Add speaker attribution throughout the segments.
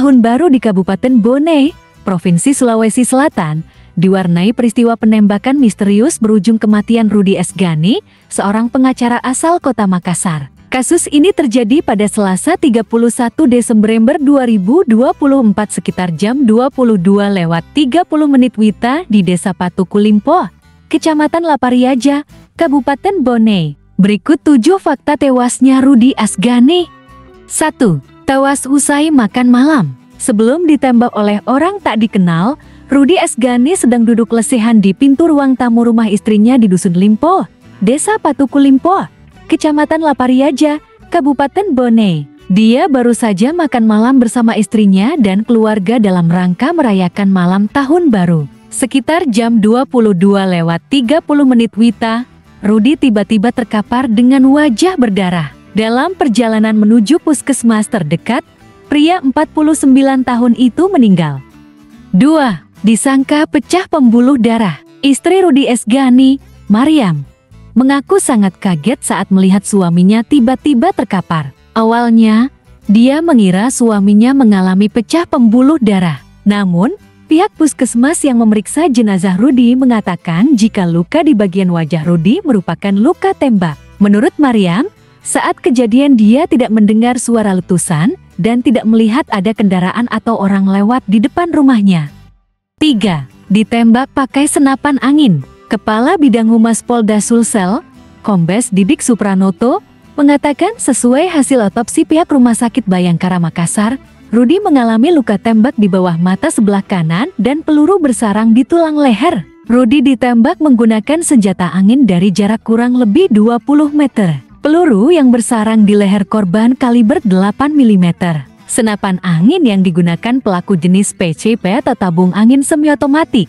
Speaker 1: Tahun baru di Kabupaten Bone, Provinsi Sulawesi Selatan, diwarnai peristiwa penembakan misterius berujung kematian Rudi Esgani, seorang pengacara asal kota Makassar. Kasus ini terjadi pada Selasa 31 Desember 2024 sekitar jam 22.30 WITA di Desa Patuku Limpo, Kecamatan Lapariaja, Kabupaten Bone. Berikut 7 fakta tewasnya Rudi Esgani. 1. Tewas usai makan malam. Sebelum ditembak oleh orang tak dikenal, Rudi Esgani sedang duduk lesehan di pintu ruang tamu rumah istrinya di Dusun Limpo, Desa Patuku Limpo, Kecamatan Lapariaja, Kabupaten Bone. Dia baru saja makan malam bersama istrinya dan keluarga dalam rangka merayakan malam tahun baru. Sekitar jam 22.30 WITA, Rudi tiba-tiba terkapar dengan wajah berdarah. Dalam perjalanan menuju puskesmas terdekat, pria 49 tahun itu meninggal. 2. Disangka pecah pembuluh darah. Istri Rudi Esgani, Mariam, mengaku sangat kaget saat melihat suaminya tiba-tiba terkapar. Awalnya, dia mengira suaminya mengalami pecah pembuluh darah. Namun, pihak puskesmas yang memeriksa jenazah Rudi mengatakan jika luka di bagian wajah Rudi merupakan luka tembak. Menurut Mariam, saat kejadian dia tidak mendengar suara letusan dan tidak melihat ada kendaraan atau orang lewat di depan rumahnya. 3. Ditembak pakai senapan angin. Kepala Bidang Humas Polda Sulsel, Kombes Didik Supranoto, mengatakan sesuai hasil otopsi pihak Rumah Sakit Bayangkara Makassar, Rudi mengalami luka tembak di bawah mata sebelah kanan dan peluru bersarang di tulang leher. Rudi ditembak menggunakan senjata angin dari jarak kurang lebih 20 meter. Peluru yang bersarang di leher korban kaliber 8 mm. Senapan angin yang digunakan pelaku jenis PCP atau tabung angin semi-otomatik.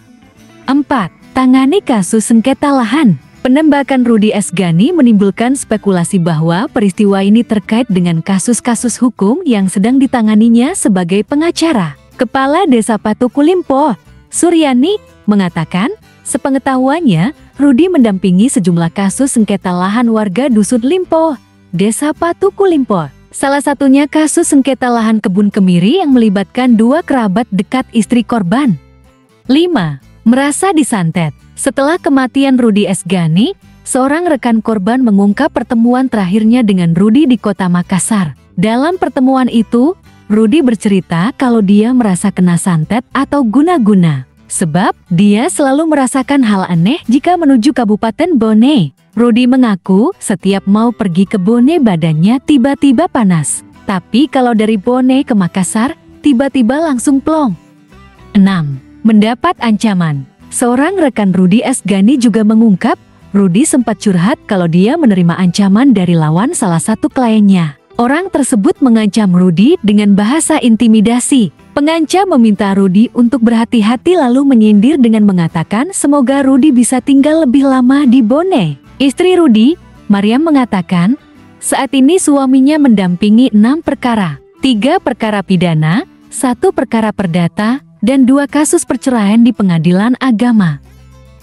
Speaker 1: 4. Tangani kasus sengketa lahan. Penembakan Rudi Esgani menimbulkan spekulasi bahwa peristiwa ini terkait dengan kasus-kasus hukum yang sedang ditanganinya sebagai pengacara. Kepala Desa Patuku Limpo, Suryani, mengatakan, sepengetahuannya, Rudi mendampingi sejumlah kasus sengketa lahan warga Dusun Limpo, Desa Patuku Limpo. Salah satunya kasus sengketa lahan kebun kemiri yang melibatkan 2 kerabat dekat istri korban. 5. Merasa disantet. Setelah kematian Rudi Esgani, seorang rekan korban mengungkap pertemuan terakhirnya dengan Rudi di kota Makassar. Dalam pertemuan itu, Rudi bercerita kalau dia merasa kena santet atau guna-guna. Sebab, dia selalu merasakan hal aneh jika menuju Kabupaten Bone. Rudi mengaku setiap mau pergi ke Bone badannya tiba-tiba panas. Tapi kalau dari Bone ke Makassar, tiba-tiba langsung plong. 6. Mendapat ancaman. Seorang rekan Rudi Esgani juga mengungkap, Rudi sempat curhat kalau dia menerima ancaman dari lawan salah satu kliennya. Orang tersebut mengancam Rudi dengan bahasa intimidasi. Pengancam meminta Rudi untuk berhati-hati lalu menyindir dengan mengatakan semoga Rudi bisa tinggal lebih lama di Bone. Istri Rudi, Mariam, mengatakan, saat ini suaminya mendampingi 6 perkara, 3 perkara pidana, 1 perkara perdata, dan 2 kasus perceraian di pengadilan agama.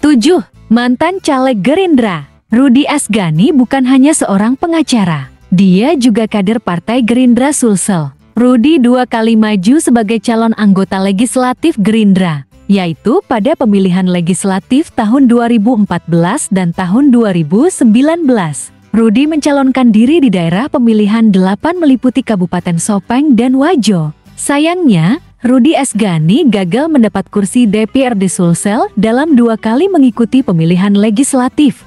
Speaker 1: 7. Mantan caleg Gerindra. Rudi Esgani bukan hanya seorang pengacara. Dia juga kader Partai Gerindra Sulsel. Rudi 2 kali maju sebagai calon anggota legislatif Gerindra, yaitu pada pemilihan legislatif tahun 2014 dan tahun 2019. Rudi mencalonkan diri di daerah pemilihan 8 meliputi Kabupaten Sopeng dan Wajo. Sayangnya, Rudi Esgani gagal mendapat kursi DPRD Sulsel dalam 2 kali mengikuti pemilihan legislatif.